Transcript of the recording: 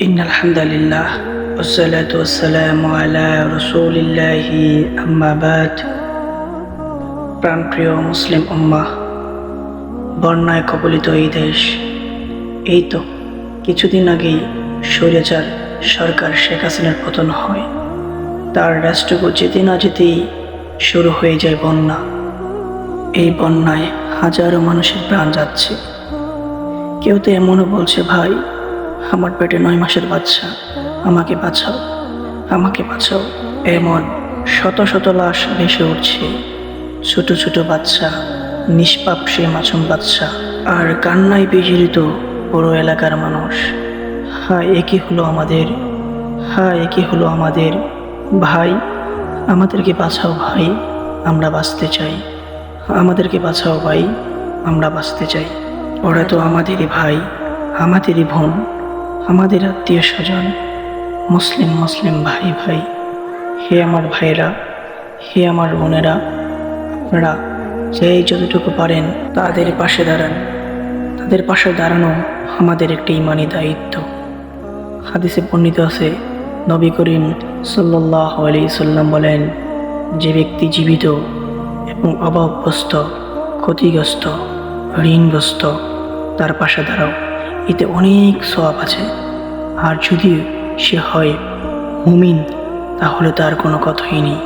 ইন্নাল হামদালিল্লাহ ওয়াসসালাতু ওয়াসসালামু আলা রাসূলিল্লাহি আম্মা বাদ। প্রাণপ্রিয় মুসলিম উম্মাহ, বন্যায় কবলিত এই দেশ, এই তো কিছুদিন আগেই স্বৈরাচার সরকার শেখ হাসিনার পতন হয়। তার রাষ্ট্রকে যেতে না যেতেই শুরু হয়ে যায় বন্যা। এই বন্যায় হাজারো মানুষের প্রাণ যাচ্ছে। কেউ তো এমনও বলছে, ভাই আমার পেটে 9 মাসের বাচ্চা, আমাকে বাঁচাও, আমাকে বাঁচাও। এমন শত শত লাশ ভেসে উঠছে, ছোট ছোট বাচ্চা, নিষ্পাপ সেই মাসুম বাচ্চা, আর কান্নায় বিজড়িত পুরো এলাকার মানুষ। হায় একই হলো আমাদের, হায় একই হলো আমাদের। ভাই আমাদেরকে বাঁচাও, ভাই আমরা বাঁচতে চাই, আমাদেরকে বাঁচাও ভাই, আমরা বাঁচতে চাই। ওরা তো আমাদেরই ভাই, আমাদেরই বোন, আমাদের আত্মীয় স্বজন, মুসলিম মুসলিম ভাই ভাই। হে আমার ভাইরা, হে আমার বোনেরা, আপনারা যেই যতটুকু পারেন তাদের পাশে দাঁড়ান। তাদের পাশে দাঁড়ানো আমাদের একটি ইমানি দায়িত্ব। হাদিসে বর্ণিত আছে, নবী করিম সাল্লাল্লাহু আলাইহি সাল্লাম বলেন, যে ব্যক্তি জীবিত এবং অভাবগ্রস্ত, ক্ষতিগ্রস্ত, ঋণগ্রস্ত, তার পাশে দাঁড়াও, এতে অনেক সওয়াব আছে। আর যদি সে হয় মুমিন, তাহলে তার কোনো কথাই নেই।